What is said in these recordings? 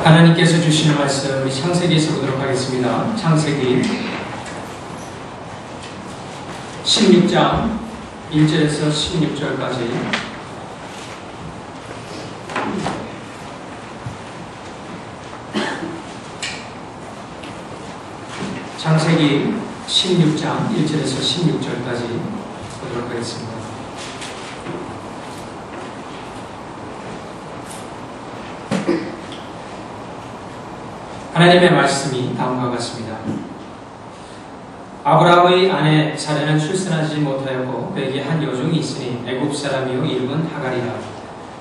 하나님께서 주시는 말씀 우리 창세기에서 보도록 하겠습니다. 창세기 16장 1절에서 16절까지 창세기 16장 1절에서 16절까지 보도록 하겠습니다. 하나님의 말씀이 다음과 같습니다. 아브라함의 아내 사레는 출산하지 못하였고 그에게 한 여종이 있으니 애굽 사람이요 이름은 하갈이라.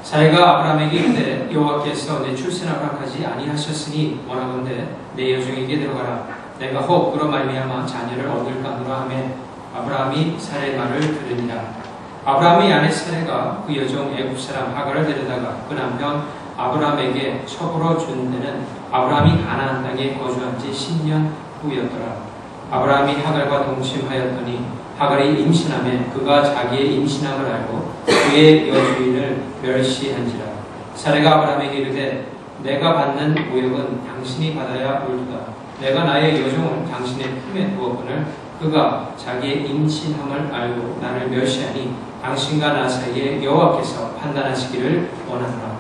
사레가 아브라함에게 이르되 여호와께서 내 출산을 허락하지 아니하셨으니 원하건대 내 여종에게 들어가라. 내가 혹 그로 말미암아 자녀를 얻을까 하노라 하매 아브라함이 사레의 말을 들으니라. 아브라함의 아내 사레가 그 여종 애굽 사람 하갈을 데려다가 그 남편 아브라함에게 첩으로 준 데는 아브라함이 가나안 땅에 거주한 지 10년 후였더라. 아브라함이 하갈과 동침하였더니 하갈이 임신하며 그가 자기의 임신함을 알고 그의 여주인을 멸시한지라. 사레가 아브라함에게 이르되 내가 받는 모욕은 당신이 받아야 옳도다. 내가 나의 여종을 당신의 품에 두었거늘 그가 자기의 임신함을 알고 나를 멸시하니 당신과 나 사이에 여호와께서 판단하시기를 원하노라.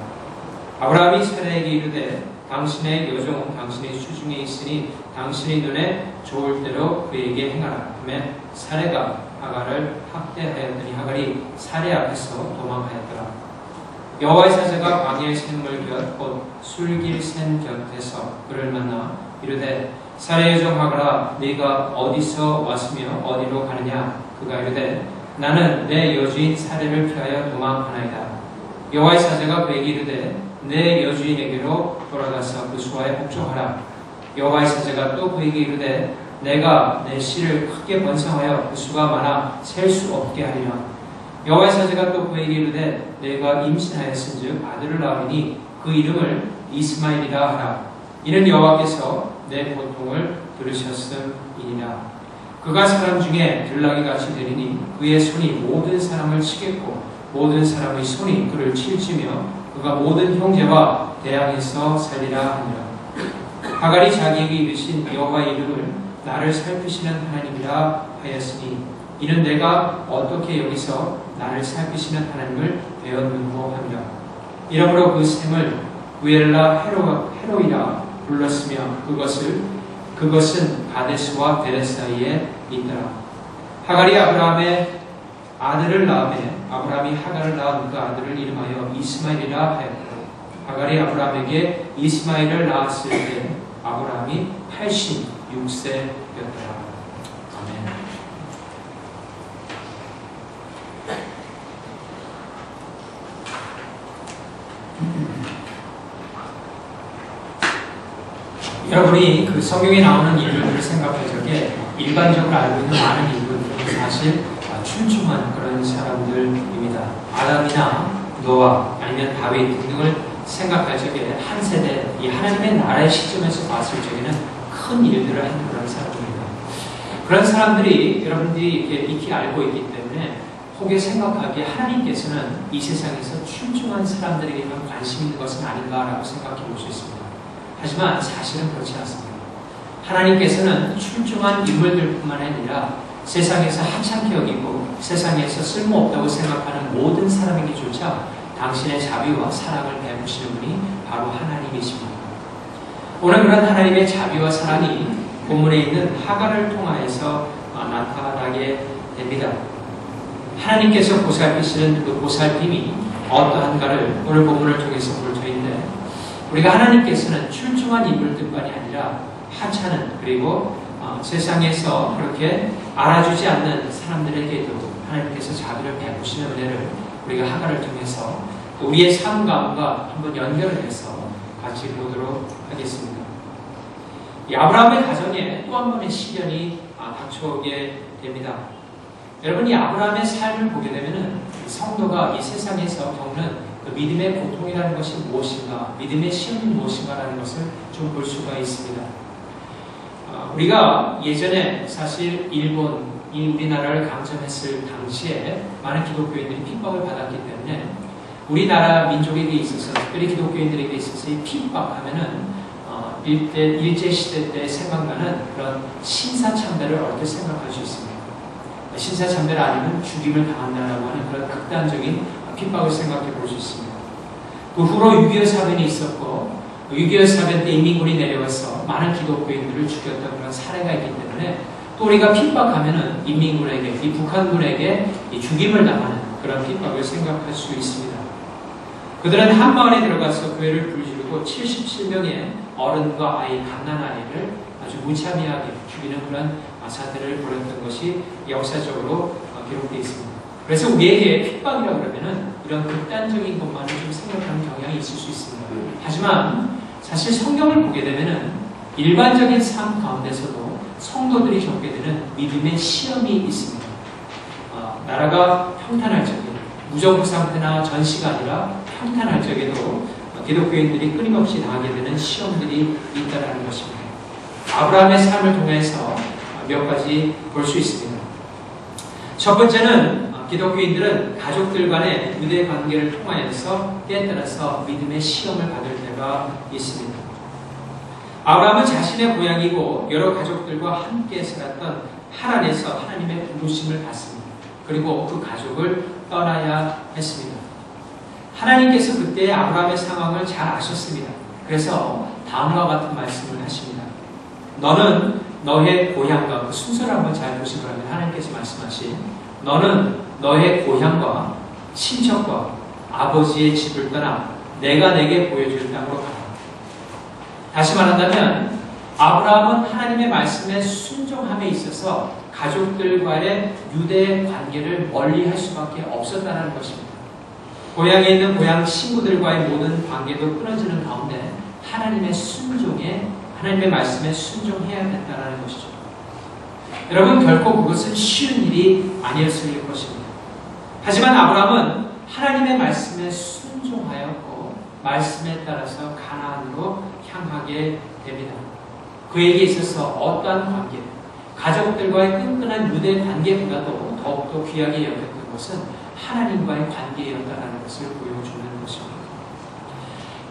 아브라함이 사레에게 이르되 당신의 여종은 당신의 수중에 있으니 당신의 눈에 좋을 대로 그에게 행하라 하며 사레가 하갈을 학대하였더니 하갈이 사레 앞에서 도망하였더라. 여호와의 사자가 광야의 샘물 곁 곧 술길 샘 곁에서 그를 만나 이르되 사레 여종 하갈아 네가 어디서 왔으며 어디로 가느냐. 그가 이르되 나는 내 여주인 사레를 피하여 도망하나이다. 여호와의 사자가 그에게 이르되 내 여주인에게로 돌아가서 그 수하에 복종하라. 여호와의 사자가 또 그에게 이르되 내가 내 씨를 크게 번성하여 그 수가 많아 셀 수 없게 하리라. 여호와의 사자가 또 그에게 이르되 내가 임신하였은즉 아들을 낳으니 그 이름을 이스마엘이라 하라. 이는 여호와께서 내 고통을 들으셨음이니라. 그가 사람 중에 들나귀같이 되리니 그의 손이 모든 사람을 치겠고 모든 사람의 손이 그를 칠지며 그가 모든 형제와 대항해서 살리라 하니라. 하갈이 자기에게 이르신 여호와의 이름을 나를 살피시는 하나님이라 하였으니 이는 내가 어떻게 여기서 나를 살피시는 하나님을 배웠는고 하니라. 이러므로 그 샘을 부엘라 헤로이라 불렀으며 그것은 가데스와 베레 사이에 있더라. 하갈이 아브라함의 아들을 낳으며 아브라함이 하갈을 낳은 그 아들을 이름하여 이스마엘이라 하였고 하갈이 아브라함에게 이스마엘을 낳았을 때 아브라함이 86세였더라. 아멘. 여러분이 그 성경에 나오는 인물들을 생각할 적에 일반적으로 알고 있는 많은 인물들은 사실 춤춤한 그런 사람들입니다. 아담이나 노아 아니면 다윗 등등을 생각할 적에 한 세대 이 하나님의 나라의 시점에서 봤을 적에는 큰 일들을 한 그런 사람들입니다. 그런 사람들이 여러분들이 이렇게 익히 알고 있기 때문에 혹여 생각하기에 하나님께서는 이 세상에서 춤춤한 사람들에게만 관심 있는 것은 아닌가라고 생각해 볼 수 있습니다. 하지만 사실은 그렇지 않습니다. 하나님께서는 춤춤한 인물들뿐만 아니라 세상에서 하찮게 여기고 세상에서 쓸모없다고 생각하는 모든 사람에게조차 당신의 자비와 사랑을 베푸시는 분이 바로 하나님이십니다. 오늘 그런 하나님의 자비와 사랑이 본문에 있는 하갈을 통하여서 나타나게 됩니다. 하나님께서 보살피시는 그 보살핌이 어떠한가를 오늘 본문을 통해서 볼 터인데 우리가 하나님께서는 출중한 인물들만이 아니라 하찮은 그리고 세상에서 그렇게 알아주지 않는 사람들에게도 하나님께서 자비를 베푸시는 은혜를 우리가 하갈을 통해서 우리의 삶 가운데과 한번 연결을 해서 같이 보도록 하겠습니다. 이 아브라함의 가정에 또 한 번의 시련이 닥쳐오게 됩니다. 여러분 이 아브라함의 삶을 보게 되면은 성도가 이 세상에서 겪는 그 믿음의 고통이라는 것이 무엇인가, 믿음의 시험이 무엇인가라는 것을 좀 볼 수가 있습니다. 우리가 예전에 사실 일본이 우리나라를 강점했을 당시에 많은 기독교인들이 핍박을 받았기 때문에 우리나라 민족에게 있어서, 특별히 기독교인들에게 있어서 이 핍박하면은 일제시대 때 생각나는 그런 신사참배를 어떻게 생각할 수 있습니까? 신사참배를 아니면 죽임을 당한다라고 하는 그런 극단적인 핍박을 생각해 볼 수 있습니다. 그 후로 6.25 사변이 있었고, 6.25 사변 때 인민군이 내려와서 많은 기독교인들을 죽였던 그런 사례가 있기 때문에 또 우리가 핍박하면은 인민군에게, 이 북한군에게 이 죽임을 당하는 그런 핍박을 생각할 수 있습니다. 그들은 한 마을에 들어가서 교회를 불지르고 77명의 어른과 아이, 갓난아이를 아주 무참하게 죽이는 그런 사태를 벌였던 것이 역사적으로 기록되어 있습니다. 그래서 우리에게 핍박이라고 그러면은 이런 극단적인 것만을 좀 생각하는 경향이 있을 수 있습니다. 하지만 사실 성경을 보게 되면은 일반적인 삶 가운데서도 성도들이 겪게 되는 믿음의 시험이 있습니다. 나라가 평탄할 적에, 무정부 상태나 전시가 아니라 평탄할 적에도 기독교인들이 끊임없이 당하게 되는 시험들이 있다는 것입니다. 아브라함의 삶을 통해서 몇 가지 볼 수 있습니다. 첫 번째는 기독교인들은 가족들 간의 유대 관계를 통하여서 때에 따라서 믿음의 시험을 받을 때가 있습니다. 아브라함은 자신의 고향이고 여러 가족들과 함께 살았던 하란에서 하나님의 부르심을 받습니다. 그리고 그 가족을 떠나야 했습니다. 하나님께서 그때 아브라함의 상황을 잘 아셨습니다. 그래서 다음과 같은 말씀을 하십니다. 너는 너의 고향과, 그 순서를 한번 잘 보시면 하나님께서 말씀하신, 너는 너의 고향과 친척과 아버지의 집을 떠나 내가 내게 보여줄 땅으로 가라. 다시 말한다면 아브라함은 하나님의 말씀에 순종함에 있어서 가족들과의 유대 관계를 멀리 할 수밖에 없었다는 것입니다. 고향에 있는 고향 친구들과의 모든 관계도 끊어지는 가운데 하나님의 순종에, 하나님의 말씀에 순종해야 된다는 것이죠. 여러분, 결코 그것은 쉬운 일이 아니었을 것입니다. 하지만 아브라함은 하나님의 말씀에 순종하였고 말씀에 따라서 가나안으로 향하게 됩니다. 그에게 있어서 어떠한 관계, 가족들과의 끈끈한 유대 관계보다도 더욱더 귀하게 여겼던 것은 하나님과의 관계였다는 것을 보여주는 것입니다.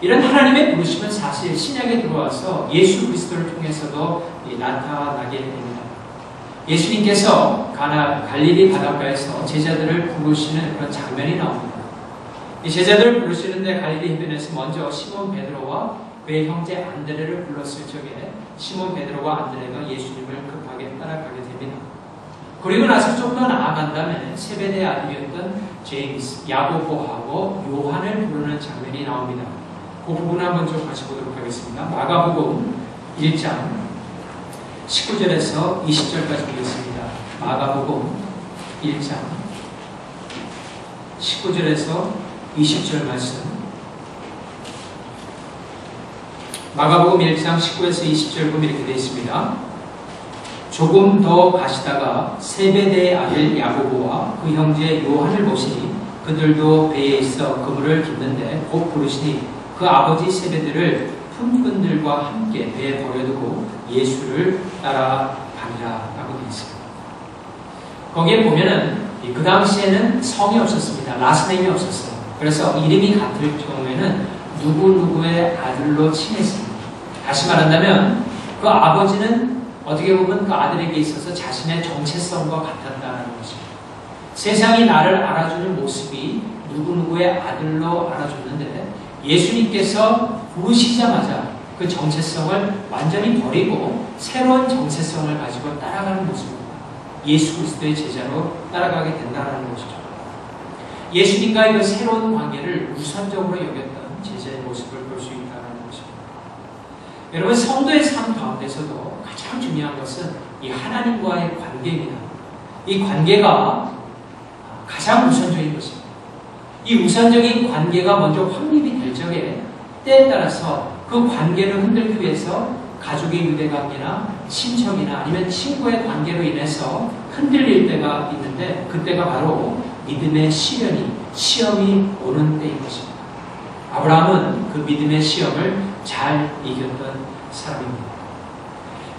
이런 하나님의 부르심은 사실 신약에 들어와서 예수 그리스도를 통해서도 나타나게 됩니다. 예수님께서 갈릴리 바닷가에서 제자들을 부르시는 그런 장면이 나옵니다. 이 제자들을 부르시는데 갈릴리 해변에서 먼저 시몬 베드로와 그의 형제 안드레를 불렀을 적에 시몬 베드로와 안드레가 예수님을 급하게 따라가게 됩니다. 그리고 나서 좀 더 나아간다면 세베대의 아들이었던 제임스, 야고보하고 요한을 부르는 장면이 나옵니다. 그 부분 한번 좀 같이 보도록 하겠습니다. 마가복음 1장 19절에서 20절까지 보겠습니다. 마가복음 1장 19절에서 20절 말씀. 마가복음 1장 19에서 20절 보면 이렇게 되어 있습니다. 조금 더 가시다가 세베대의 아들 야고보와 그 형제 요한을 보시니 그들도 배에 있어 그물을 깁는데 곧 부르시니 그 아버지 세베대를 품꾼들과 함께 배에 버려두고 예수를 따라가니라 라고 되어 있습니다. 거기에 보면은 그 당시에는 성이 없었습니다. 라스네임이 없었어요. 그래서 이름이 같을 경우에는 누구누구의 아들로 칭했습니다. 다시 말한다면 그 아버지는 어떻게 보면 그 아들에게 있어서 자신의 정체성과 같았다는 것입니다. 세상이 나를 알아주는 모습이 누구누구의 아들로 알아줬는데 예수님께서 부르시자마자 그 정체성을 완전히 버리고 새로운 정체성을 가지고 따라가는 모습입니다. 예수 그리스도의 제자로 따라가게 된다는 것이죠. 예수님과의 그 새로운 관계를 우선적으로 여겼던 제자의 모습을 볼 수 있다는 것입니다. 여러분, 성도의 삶 가운데서도 가장 중요한 것은 이 하나님과의 관계입니다. 이 관계가 가장 우선적인 것입니다. 이 우선적인 관계가 먼저 확립이 될 적에 때에 따라서 그 관계를 흔들기 위해서 가족의 유대관계나 친척이나 아니면 친구의 관계로 인해서 흔들릴 때가 있는데 그때가 바로 믿음의 시험이 오는 때인 것입니다. 아브라함은 그 믿음의 시험을 잘 이겼던 사람입니다.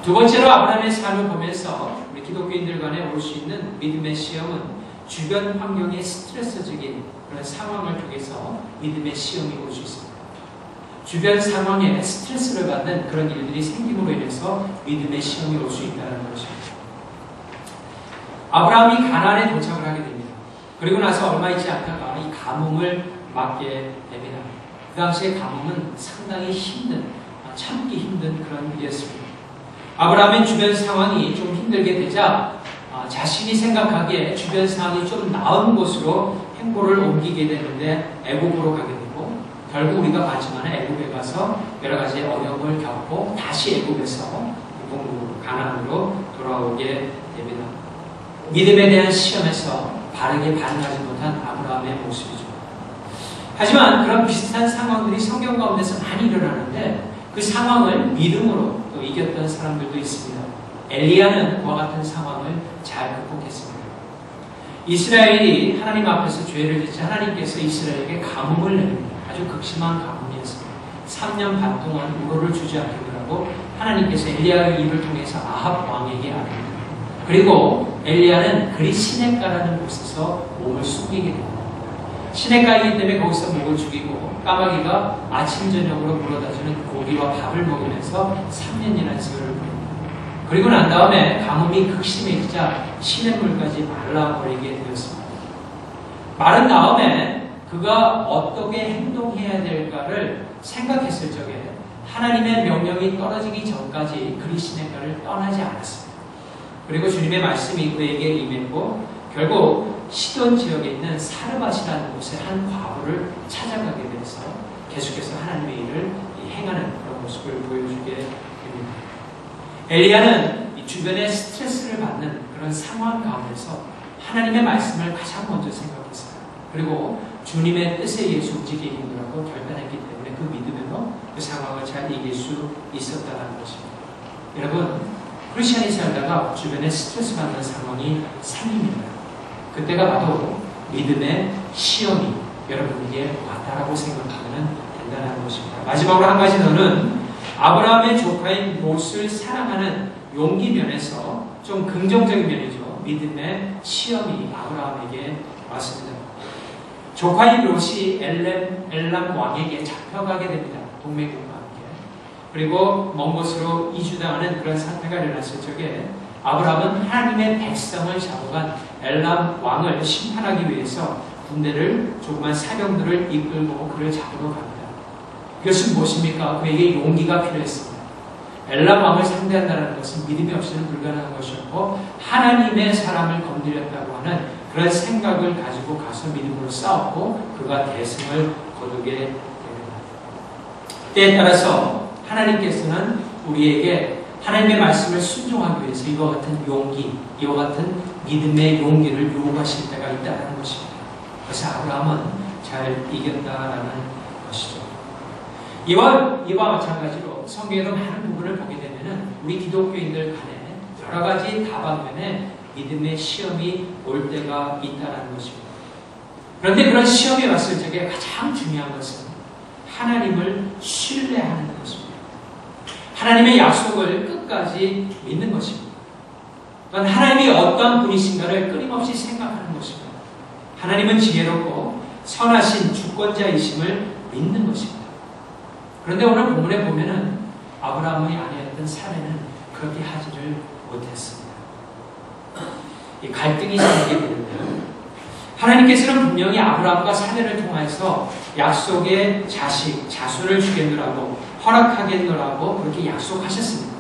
두 번째로 아브라함의 삶을 보면서 우리 기독교인들 간에 올 수 있는 믿음의 시험은 주변 환경의 스트레스적인 그런 상황을 통해서 믿음의 시험이 올 수 있습니다. 주변 상황에 스트레스를 받는 그런 일들이 생김으로 인해서 믿음의 시험이 올 수 있다는 것입니다. 아브라함이 가나안에 도착을 하게 됩니다. 그리고 나서 얼마 있지 않다가 이 가뭄을 맞게 됩니다. 그 당시에 가뭄은 상당히 참기 힘든 그런 일이었습니다. 아브라함의 주변 상황이 좀 힘들게 되자 자신이 생각하기에 주변 상황이 좀 나은 곳으로 행보를 옮기게 되는데 애국으로 가게 되고, 결국 우리가 봤지만 애국에 가서 여러 가지 어려움을 겪고 다시 애국에서 가나안으로 돌아오게 됩니다. 믿음에 대한 시험에서 바르게 반응하지 못한 아브라함의 모습이죠. 하지만 그런 비슷한 상황들이 성경 가운데서 많이 일어나는데 그 상황을 믿음으로 또 이겼던 사람들도 있습니다. 엘리야는 그와 같은 상황을 잘 극복했습니다. 이스라엘이 하나님 앞에서 죄를 짓자 하나님께서 이스라엘에게 가뭄을 내립니다. 아주 극심한 가뭄이었습니다. 3년 반 동안 우로를 주지 않겠더라고 하나님께서 엘리야의 입을 통해서 아합 왕에게 알립니다. 그리고 엘리야는 그리 시냇가라는 곳에서 몸을 숨기게 됩니다. 시냇가이기 때문에 거기서 목을 죽이고 까마귀가 아침 저녁으로 물어다주는 고기와 밥을 먹으면서 3년이라는 세월을 보냅니다. 그리고 난 다음에 가뭄이 극심해지자 시냇물까지 말라버리게 되었습니다. 마른 다음에 그가 어떻게 행동해야 될까를 생각했을 적에 하나님의 명령이 떨어지기 전까지 그리 시냇가를 떠나지 않았습니다. 그리고 주님의 말씀이 그에게 임했고 결국 시돈 지역에 있는 사르밧이라는 곳에 한 과부를 찾아가게 돼서 계속해서 하나님의 일을 행하는 그런 모습을 보여주게 됩니다. 엘리야는 이 주변에 스트레스를 받는 그런 상황 가운데서 하나님의 말씀을 가장 먼저 생각했어요. 그리고 주님의 뜻에 의해서 움직이기 힘들었고 결단했기 때문에 그 믿음으로 그 상황을 잘 이길 수 있었다는 것입니다. 여러분, 크리스천이 살다가 주변에 스트레스 받는 상황이 생깁니다. 그때가 바로 믿음의 시험이 여러분에게 왔다라고 생각하면 된다는 것입니다. 마지막으로 한 가지 더는 아브라함의 조카인 롯을 사랑하는 용기 면에서 좀 긍정적인 면이죠. 믿음의 시험이 아브라함에게 왔습니다. 조카인 롯이 엘람 왕에게 잡혀가게 됩니다. 동맹국과 함께. 그리고 먼 곳으로 이주당하는 그런 사태가 일어났을 적에 아브라함은 하나님의 백성을 잡아간 엘람 왕을 심판하기 위해서 군대를 조그만 사병들을 이끌고 그를 잡으러 갑니다. 그것은 무엇입니까? 그에게 용기가 필요했습니다. 엘람 왕을 상대한다는 것은 믿음이 없이는 불가능한 것이었고 하나님의 사람을 건드렸다고 하는 그런 생각을 가지고 가서 믿음으로 싸웠고 그가 대승을 거두게 됩니다. 때에 따라서 하나님께서는 우리에게 하나님의 말씀을 순종하기 위해서 이와 같은 용기, 이와 같은 믿음의 용기를 요구하실 때가 있다는 것입니다. 그래서 아브라함은 잘 이겼다라는 것이죠. 이와 마찬가지로 성경에도 많은 부분을 보게 되면 우리 기독교인들 간에 여러 가지 다방면에 믿음의 시험이 올 때가 있다는 것입니다. 그런데 그런 시험이 왔을 적에 가장 중요한 것은 하나님을 신뢰하는 것입니다. 하나님의 약속을 끝까지 믿는 것입니다. 또한 하나님이 어떤 분이신가를 끊임없이 생각하는 것입니다. 하나님은 지혜롭고 선하신 주권자이심을 믿는 것입니다. 그런데 오늘 본문에 보면은 아브라함의 아내였던 사례는 그렇게 하지를 못했습니다. 이 갈등이 생기게 되는데요. 하나님께서는 분명히 아브라함과 사례를 통해서 약속의 자손을 주겠노라고 허락하겠노라고 그렇게 약속하셨습니다.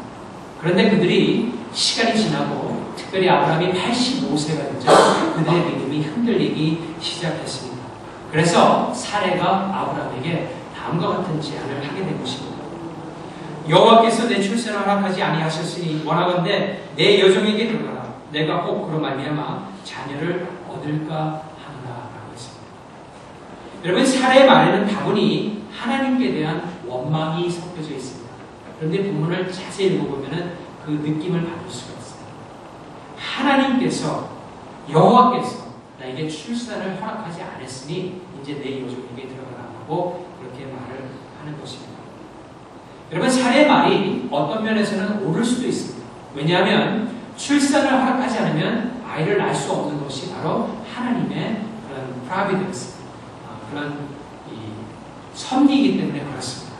그런데 그들이 시간이 지나고 특별히 아브라함이 85세가 되자 그들의 믿음이 흔들리기 시작했습니다. 그래서 사례가 아브라함에게 다음과 같은 제안을 하게 된 것입니다. 여호와께서 내 출산을 허락하지 아니하셨으니 원하건대 내 여종에게 들어가라. 내가 꼭 그로 말미암아 자녀를 얻을까 하노라라고 했습니다. 여러분, 사례의 말에는 다분히 하나님께 대한 원망이 섞여져 있습니다. 그런데 본문을 자세히 읽어보면 그 느낌을 받을 수가 있어요. 하나님께서 여호와께서 나에게 출산을 허락하지 않았으니 이제 내 여종에게 들어가라고 그렇게 말을 하는 것입니다. 여러분, 사례의 말이 어떤 면에서는 옳을 수도 있습니다. 왜냐하면 출산을 허락하지 않으면 아이를 낳을 수 없는 것이 바로 하나님의 그런 프라비던스, 그런 섭리이기 때문에 그렇습니다.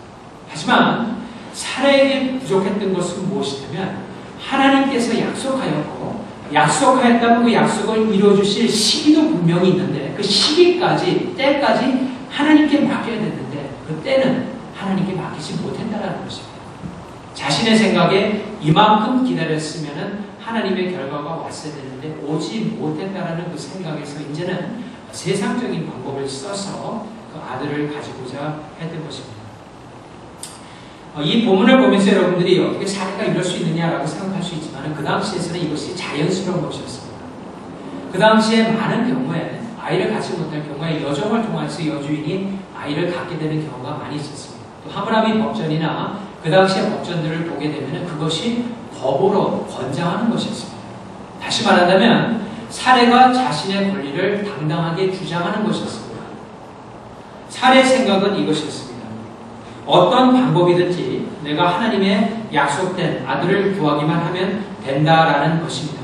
하지만 사라에게 부족했던 것은 무엇이냐면 하나님께서 약속하였고 약속하였다면 그 약속을 이루어주실 시기도 분명히 있는데 그 시기까지 때까지 하나님께 맡겨야 됐는데 그 때는 하나님께 맡기지 못했다는 것입니다. 자신의 생각에 이만큼 기다렸으면 하나님의 결과가 왔어야 되는데 오지 못했다라는 그 생각에서 이제는 세상적인 방법을 써서 그 아들을 가지고자 했던 것입니다. 이 본문을 보면서 여러분들이 어떻게 사례가 이럴 수 있느냐라고 생각할 수 있지만 그 당시에서는 이것이 자연스러운 것이었습니다. 그 당시에 많은 경우에 아이를 갖지 못할 경우에 여종을 통해서 여주인이 아이를 갖게 되는 경우가 많이 있었습니다. 또 하므라비 법전이나 그 당시의 법전들을 보게 되면 그것이 법으로 권장하는 것이었습니다. 다시 말한다면 사례가 자신의 권리를 당당하게 주장하는 것이었습니다. 사례의 생각은 이것이었습니다. 어떤 방법이든지 내가 하나님의 약속된 아들을 구하기만 하면 된다라는 것입니다.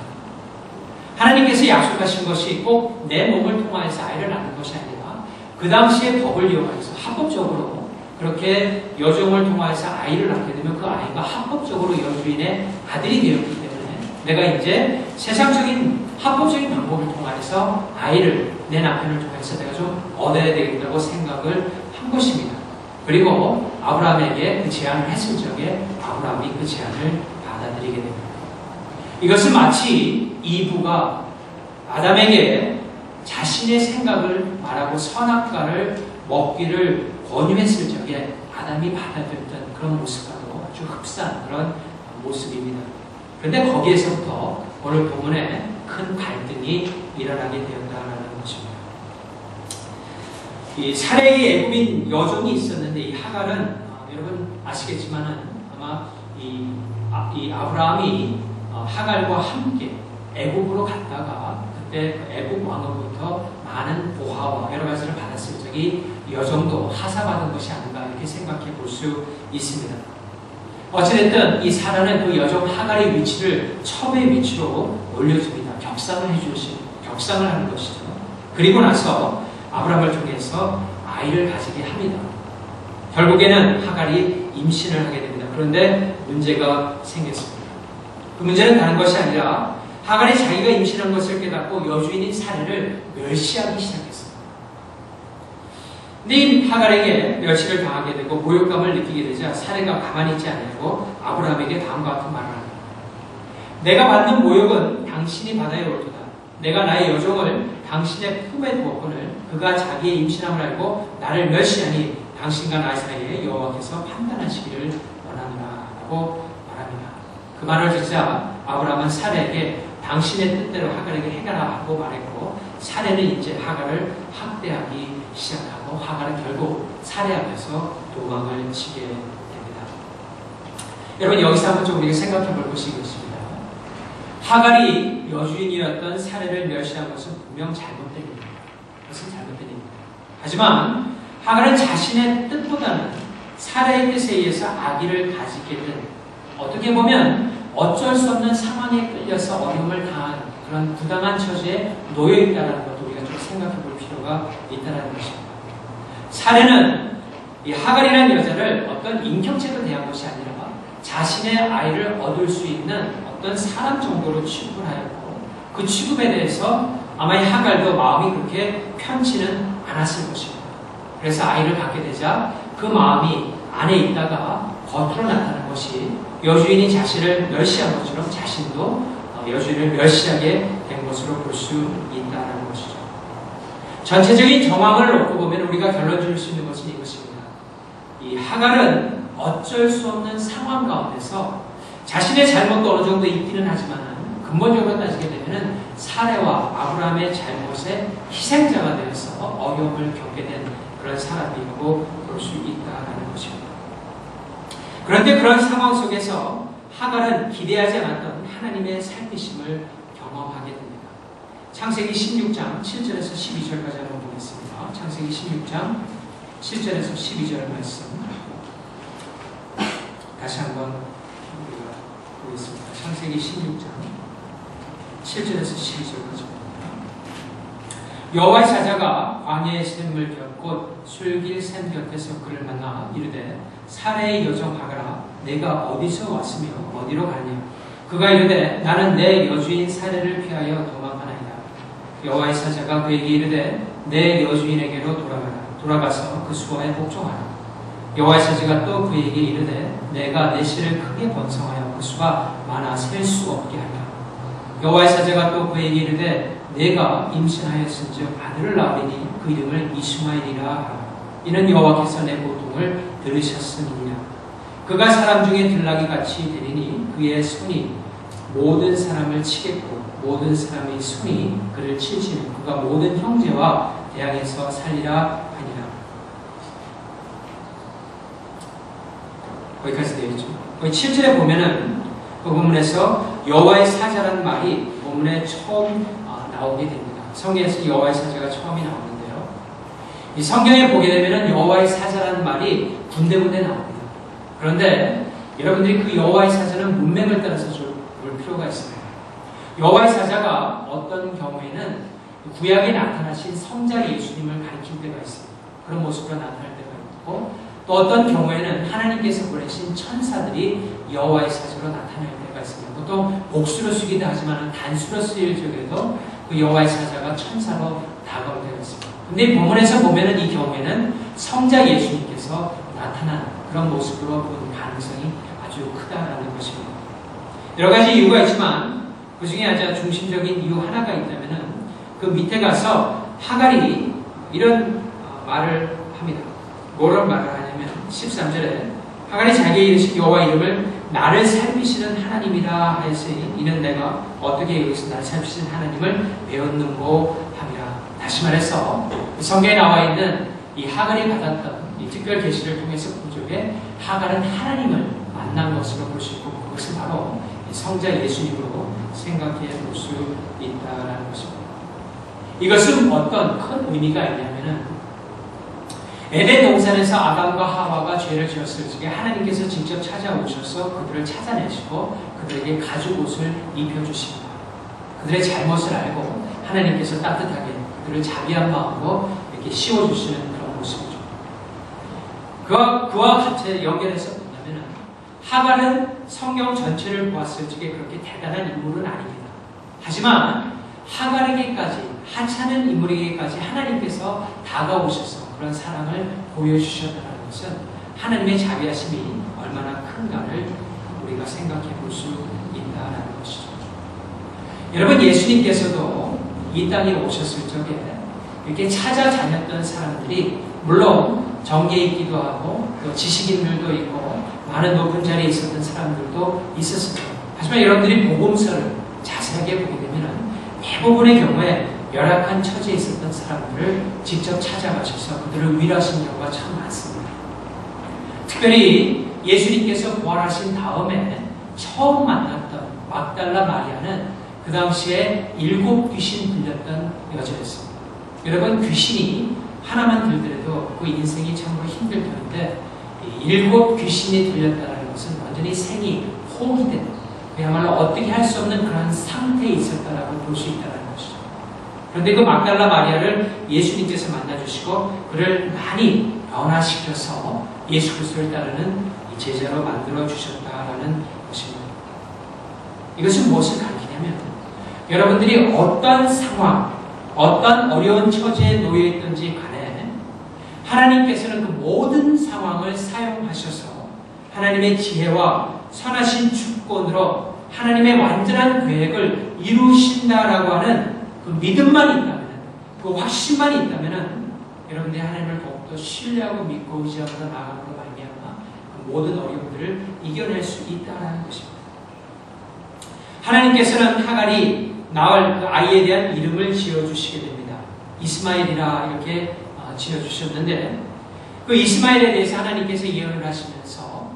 하나님께서 약속하신 것이 꼭 내 몸을 통하여서 아이를 낳는 것이 아니라 그 당시의 법을 이용해서 합법적으로 그렇게 여종을 통하여서 아이를 낳게 되면 그 아이가 합법적으로 여주인의 아들이 되었기 때문에 내가 이제 세상적인 합법적인 방법을 통해서 아이를 내 남편을 통해서 내가 좀 얻어야 되겠다고 생각을 한 것입니다. 그리고 아브라함에게 그 제안을 했을 적에 아브라함이 그 제안을 받아들이게 됩니다. 이것은 마치 이브가 아담에게 자신의 생각을 말하고 선악과를 먹기를 권유했을 적에 아담이 받아들였던 그런 모습과도 아주 흡사한 그런 모습입니다. 그런데 거기에서부터 오늘 본문에 큰 갈등이 일어나게 되었다는 것입니다. 이 사레의 애굽인 여종이 있었는데 이 하갈은 여러분 아시겠지만은 아마 이 아브라함이 하갈과 함께 애굽으로 갔다가 그때 애굽 왕으로부터 많은 보화와 여러 가지를 받았을 적이 여종도 하사받은 것이 아닌가 이렇게 생각해 볼 수 있습니다. 어찌됐든 이 사라는 그 여종 하갈의 위치를 첩의 위치로 올려줍니다. 격상을 하는 것이죠. 그리고 나서 아브라함을 통해서 아이를 가지게 합니다. 결국에는 하갈이 임신을 하게 됩니다. 그런데 문제가 생겼습니다. 그 문제는 다른 것이 아니라 하갈이 자기가 임신한 것을 깨닫고 여주인인 사례를 멸시하기 시작했습니다. 근데 이 하갈에게 멸시를 당하게 되고 모욕감을 느끼게 되자 사례가 가만히 있지 않고 아브라함에게 다음과 같은 말을 합니다. 내가 받는 모욕은 당신이 받아야 옳도다. 내가 나의 여종을 당신의 품에 두었거늘 그가 자기의 임신함을 알고 나를 멸시하니 당신과 나의 사이에 여호와께서 판단하시기를 원하노라 라고 말합니다. 그 말을 듣자 아브라함은 사례에게 당신의 뜻대로 하갈에게 해가라 하고 말했고 사례는 이제 하갈을 학대하기 시작하고 하갈은 결국 사례 앞에서 도망을 치게 됩니다. 여러분 여기서 한번 좀 우리가 생각해 볼 것이 있습니다. 하갈이 여주인이었던 사례를 멸시한 것은 분명 잘못된 일입니다. 그것은 잘못된 일입니다. 하지만 하갈은 자신의 뜻보다는 사례의 뜻에 의해서 아기를 가지게 된 어떻게 보면 어쩔 수 없는 상황에 끌려서 어려움을 당한 그런 부당한 처지에 놓여 있다는 것도 우리가 좀 생각해 볼 필요가 있다는 것입니다. 사례는 이 하갈이라는 여자를 어떤 인격체로 대한 것이 아니라 자신의 아이를 얻을 수 있는 어떤 사람 정도로 취급을 하였고 그 취급에 대해서 아마 이 하갈도 마음이 그렇게 편치는 않았을 것입니다. 그래서 아이를 갖게 되자 그 마음이 안에 있다가 겉으로 나타나는 것이 여주인이 자신을 멸시한 것처럼 자신도 여주인을 멸시하게 된 것으로 볼 수 있다는 것이죠. 전체적인 정황을 놓고 보면 우리가 결론 지을 수 있는 것은 이것입니다. 이 하갈은 어쩔 수 없는 상황 가운데서 자신의 잘못도 어느 정도 있기는 하지만 근본적으로 따지게 되면 사례와 아브라함의 잘못의 희생자가 되어서 어려움을 겪게 된 그런 사람이라고 볼 수 있다는 것입니다. 그런데 그런 상황 속에서 하갈은 기대하지 않았던 하나님의 살피심을 경험하게 됩니다. 창세기 16장 7절에서 12절까지 한번 보겠습니다. 창세기 16장 7절에서 12절 말씀 다시 한번 우리가 보겠습니다. 창세기 16장 7절에서 12절까지 봅니다. 여호와의 사자가 광야의 샘을 곁곧 술길 샘 곁에서 그를 만나 이르되 사내의 여종 하가라 내가 어디서 왔으며 어디로 가느냐. 그가 이르되 나는 내 여주인 사내를 피하여 도망하나이다. 여호와의 사자가 그에게 이르되 내 여주인에게로 돌아가서 그 수고에 복종하라. 여호와의 사자가 또 그에게 이르되 내가 내 씨를 크게 번성하여 그 수가 많아 셀 수 없게 하리라. 여호와의 사자가 또 그에게 이르되 내가 임신하였은즉 아들을 낳으리니 그 이름을 이스마엘이라 하라. 이는 여호와께서 내 고통을 들으셨음이니라. 그가 사람 중에 들나귀 같이 되리니 그의 손이 모든 사람을 치겠고 모든 사람의 손이 그를 칠지니 그가 모든 형제와 대항해서 살리라 하니라. 거기까지 되어 있죠. 거기 7절에 보면은 그 본문에서 여호와의 사자라는 말이 본문에 처음 나오게 됩니다. 성경에서 여호와의 사자가 처음이 나오는데요. 이 성경에 보게 되면은 여호와의 사자라는 말이 군데군데 나옵니다. 그런데 여러분들이 그 여호와의 사자는 문맥을 따라서 볼 필요가 있습니다. 여호와의 사자가 어떤 경우에는 구약에 나타나신 성자 예수님을 가리킬 때가 있습니다. 그런 모습으로 나타날 때가 있고 또 어떤 경우에는 하나님께서 보내신 천사들이 여호와의 사자로 나타날 때가 있습니다. 보통 복수로 쓰기도 하지만 단수로 쓰일 적에도 그 여호와의 사자가 천사로 다가올 때가 있습니다. 근데 본문에서 보면은 이 경우에는 성자 예수님께서 나타나는 그런 모습으로 본 가능성이 아주 크다라는 것입니다. 여러 가지 이유가 있지만 그 중에 아주 중심적인 이유 하나가 있다면은 그 밑에 가서 하갈이 이런 말을 합니다. 뭐를 말을 하냐면 13절에 하갈이 자기의 이르신 여호와 이름을 나를 살피시는 하나님이라 하였으니 이는 내가 어떻게 여기서 나를 살피시는 하나님을 배웠는고 함이라. 다시 말해서 성경에 나와 있는 이 하갈이 받았던 이 특별 계시를 통해서 본 적에 하갈은 하나님을 만난 것으로 볼 수 있고 그것은 바로 성자 예수님으로 생각해 볼 수 있다라는 것입니다. 이것은 어떤 큰 의미가 있냐면은 에덴 동산에서 아담과 하와가 죄를 지었을 적에 하나님께서 직접 찾아오셔서 그들을 찾아내시고 그들에게 가죽 옷을 입혀주십니다. 그들의 잘못을 알고 하나님께서 따뜻하게 그들을 자비한 마음으로 이렇게 씌워주시는 그런 모습이죠. 그와 같이 연결해서 본다면 하갈은 성경 전체를 보았을 적에 그렇게 대단한 인물은 아닙니다. 하지만 하갈에게까지 하찮은 인물에게까지 하나님께서 다가오셔서 그런 사랑을 보여주셨다는 것은 하나님의 자비하심이 얼마나 큰가를 우리가 생각해 볼 수 있다는 것이죠. 여러분 예수님께서도 이 땅에 오셨을 적에 이렇게 찾아다녔던 사람들이 물론 정계에 있기도 하고 또 지식인들도 있고 많은 높은 자리에 있었던 사람들도 있었습니다. 하지만 여러분들이 복음서를 자세하게 보게 되면 대부분의 경우에 열악한 처지에 있었던 사람들을 직접 찾아가셔서 그들을 위로하신 경우가 참 많습니다. 특별히 예수님께서 부활하신 다음에 처음 만났던 막달라 마리아는 그 당시에 7 귀신 들렸던 여자였습니다. 여러분 귀신이 하나만 들더라도 그 인생이 참으로 힘들 텐데 7 귀신이 들렸다는 것은 완전히 생이 포기된 그야말로 어떻게 할 수 없는 그런 상태에 있었다라고 볼 수 있다는 것이죠. 그런데 그 막달라 마리아를 예수님께서 만나주시고 그를 많이 변화시켜서 예수 그리스도를 따르는 제자로 만들어 주셨다라는 것입니다. 이것은 무엇을 가리키냐면 여러분들이 어떤 상황, 어떤 어려운 처지에 놓여 있든지 간에 하나님께서는 그 모든 상황을 사용하셔서 하나님의 지혜와 선하신 주권으로 하나님의 완전한 계획을 이루신다라고 하는 그 믿음만 있다면, 그 확신만 있다면 여러분들이 하나님을 더욱더 신뢰하고 믿고 의지하고 나아감으로 말미암아 그 모든 어려움들을 이겨낼 수 있다는 것입니다. 하나님께서는 하갈이 낳을 그 아이에 대한 이름을 지어주시게 됩니다. 이스마엘이라 이렇게 지어주셨는데 그 이스마엘에 대해서 하나님께서 예언을 하시면서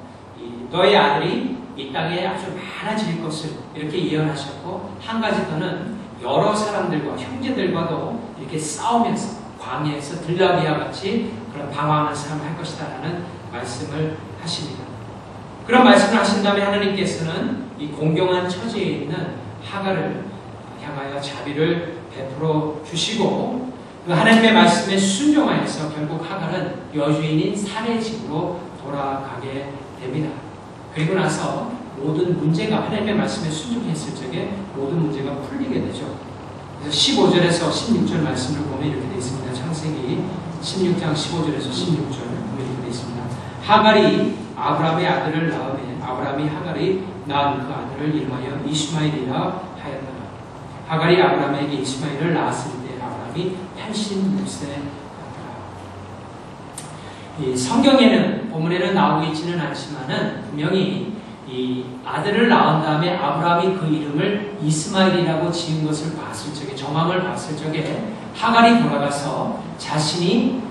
너의 아들이 이 땅에 아주 많아질 것을 이렇게 예언하셨고 한 가지 더는 여러 사람들과 형제들과도 이렇게 싸우면서 광야에서 들나귀와 같이 그런 방황하는 삶을 할 것이다 라는 말씀을 하십니다. 그런 말씀을 하신 다음에 하나님께서는 이 공경한 처지에 있는 하갈을 향하여 자비를 베풀어 주시고 그 하나님의 말씀에 순종하여서 결국 하갈은 여주인인 사례 집으로 돌아가게 됩니다. 그리고 나서 모든 문제가 하나님의 말씀에 순종했을 적에 모든 문제가 풀리게 되죠. 그래서 15절에서 16절 말씀을 보면 이렇게 되어 있습니다. 창세기 16장 15절에서 16절 보면 이렇게 되어 있습니다. 하갈이 아브라함의 아들을 낳으며 아브라함이 하갈이 낳은 그 아들을 이름하여 이스마엘이라 하였더라. 하갈이 아브라함에게 이스마엘을 낳았을 때 아브라함이 86세였더라. 이 성경에는 본문에는 나오고 있지는 않지만은 분명히 이 아들을 낳은 다음에 아브라함이 그 이름을 이스마엘이라고 지은 것을 봤을 적에, 정황을 봤을 적에 하갈이 돌아가서 자신이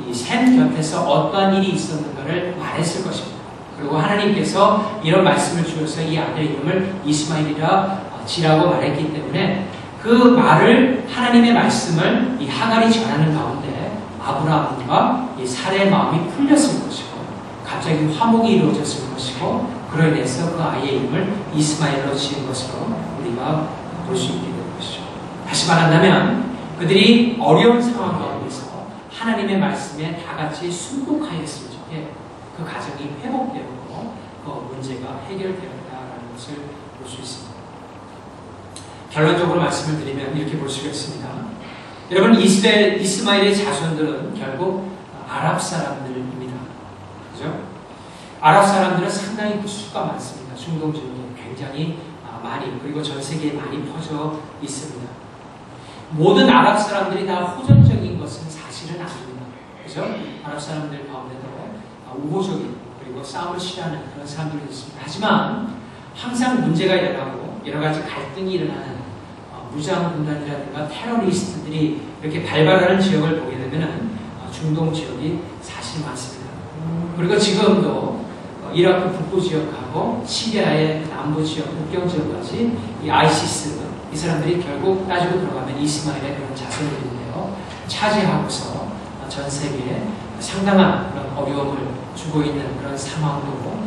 이 샘 곁에서 어떠한 일이 있었는가를 말했을 것입니다. 그리고 하나님께서 이런 말씀을 주셔서 이 아들 이름을 이스마엘이라 지라고 말했기 때문에 그 말을, 하나님의 말씀을 이 하갈이 전하는 가운데 아브라함과 이 사레의 마음이 풀렸을 것이고 갑자기 화목이 이루어졌을 것이고 그로 인해서 그 아이의 이름을 이스마엘로 지은 것으로 우리가 볼 수 있게 될 것이죠. 다시 말한다면 그들이 어려운 상황 가운데서 하나님의 말씀에 다 같이 순복하였을 적에 그 가정이 회복되었고 그 문제가 해결되었다라는 것을 볼 수 있습니다. 결론적으로 말씀을 드리면 이렇게 볼 수가 있습니다. 여러분, 이스마엘의 자손들은 결국 아랍 사람들입니다. 그죠? 아랍 사람들은 상당히 수가 많습니다. 중동 지역에 굉장히 많이, 그리고 전 세계에 많이 퍼져 있습니다. 모든 아랍 사람들이 다 호전적인 것은 사실은 아닙니다. 그죠? 아랍 사람들 가운데도 우호적인, 그리고 싸움을 싫어하는 그런 사람들이 있습니다. 하지만 항상 문제가 일어나고 여러 가지 갈등이 일어나는 무장군단이라든가 테러리스트들이 이렇게 발발하는 지역을 보게 되면 중동 지역이 사실 많습니다. 그리고 지금도 이라크 북부 지역하고 시리아의 남부 지역, 국경 지역까지 이 아이시스, 이 사람들이 결국 따지고 들어가면 이스마엘의 그런 자손들인데요. 차지하고서 전 세계에 상당한 그런 어려움을 주고 있는 그런 상황도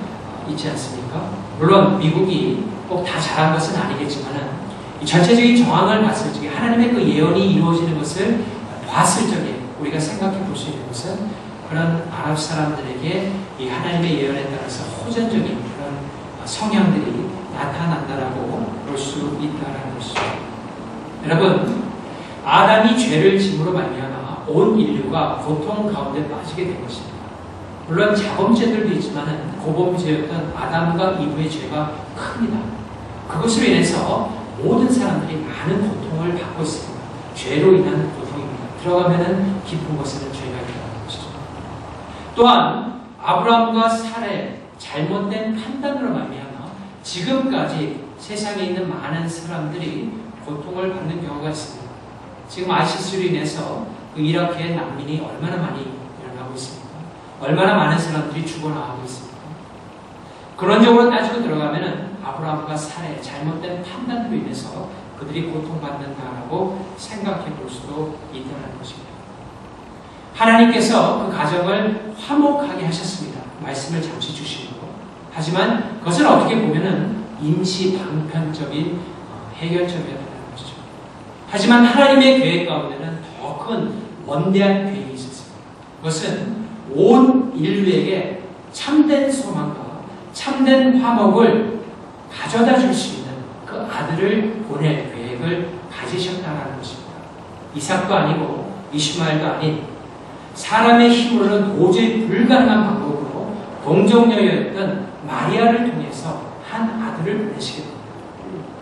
있지 않습니까? 물론 미국이 꼭 다 잘한 것은 아니겠지만은 이 전체적인 정황을 봤을 적에 하나님의 그 예언이 이루어지는 것을 봤을 적에 우리가 생각해 볼 수 있는 것은 그런 아랍 사람들에게 이 하나님의 예언에 따라서 호전적인 그런 성향들이 나타난다라고 볼 수 있다라는 것이죠. 여러분, 아담이 죄를 짐으로 말미암아 온 인류가 고통 가운데 빠지게 된 것입니다. 물론 자범죄들도 있지만 고범죄였던 아담과 이브의 죄가 큽니다. 그것으로 인해서 모든 사람들이 많은 고통을 받고 있습니다. 죄로 인한 고통입니다. 들어가면은 깊은 곳에는 죄가 있다는 것이죠. 또한 아브라함과 사라의 잘못된 판단으로 말미암아 지금까지 세상에 있는 많은 사람들이 고통을 받는 경우가 있습니다. 지금 아이시스로 인해서 그 이라크의 난민이 얼마나 많이 일어나고 있습니까? 얼마나 많은 사람들이 죽어나가고 있습니까? 그런적으로 따지고 들어가면은 아브라함과 사라의 잘못된 판단으로 인해서 그들이 고통받는다라고 생각해 볼 수도 있다는 것입니다. 하나님께서 그 가정을 화목하게 하셨습니다. 말씀을 잠시 주시고. 하지만 그것을 어떻게 보면은 임시 방편적인 해결점이었다는 것이죠. 하지만 하나님의 계획 가운데는 더 큰 원대한 계획이 있었습니다. 그것은 온 인류에게 참된 소망과 참된 화목을 가져다 줄 수 있는 그 아들을 보낼 계획을 가지셨다는 것입니다. 이삭도 아니고 이스마엘도 아닌 사람의 힘으로는 도저히 불가능한 방법으로 동정녀였던 마리아를 통해서 한 아들을 보내시게 됩니다.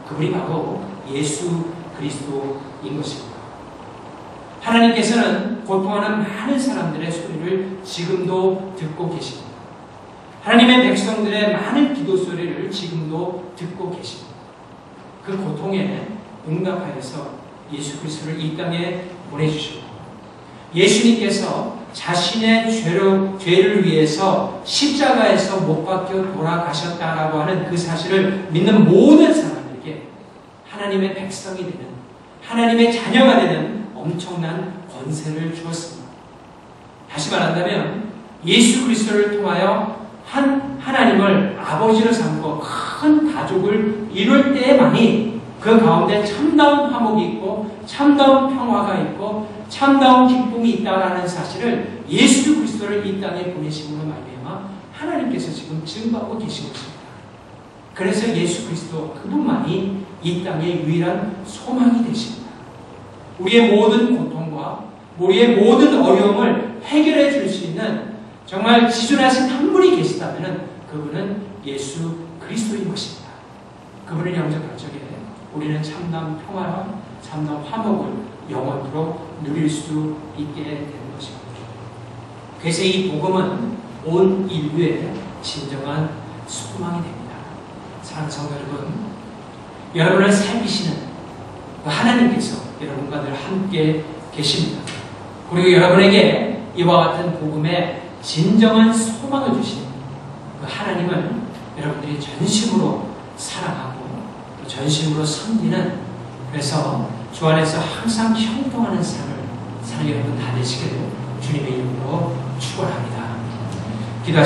그분이 바로 예수 그리스도인 것입니다. 하나님께서는 고통하는 많은 사람들의 소리를 지금도 듣고 계십니다. 하나님의 백성들의 많은 기도 소리를 지금도 듣고 계십니다. 그 고통에 응답하여서 예수 그리스도를 이 땅에 보내주시고 예수님께서 자신의 죄를 위해서 십자가에서 못 박혀 돌아가셨다라고 하는 그 사실을 믿는 모든 사람들에게 하나님의 백성이 되는, 하나님의 자녀가 되는 엄청난 권세를 주었습니다. 다시 말한다면 예수 그리스도를 통하여 하나님을 아버지로 삼고 큰 가족을 이룰 때만이 그 가운데 참다운 화목이 있고 참다운 평화가 있고 참다운 기쁨이 있다라는 사실을 예수 그리스도를 이 땅에 보내심으로 말미암아 하나님께서 지금 증거하고 계신 것입니다. 그래서 예수 그리스도 그분만이 이 땅의 유일한 소망이 되십니다. 우리의 모든 고통과 우리의 모든 어려움을 해결해 줄 수 있는 정말 지존하신 한 분이 계시다면 그분은 예수 그리스도인 것입니다. 그분을 영접할 적에 우리는 참담 평화와 참담 화목을 영원토록 누릴 수 있게 되는 것입니다. 그래서 이 복음은 온 인류의 진정한 소망이 됩니다. 사랑하는 성도 여러분, 여러분을 살피시는 하나님께서 여러분과 늘 함께 계십니다. 그리고 여러분에게 이와 같은 복음의 진정한 소망을 주신 그 하나님을 여러분들이 전심으로 사랑하고 또 전심으로 섬기는, 그래서 주 안에서 항상 형통하는 삶을 사는 여러분 다 되시기를 주님의 이름으로 축원합니다. 기도하시겠습니다.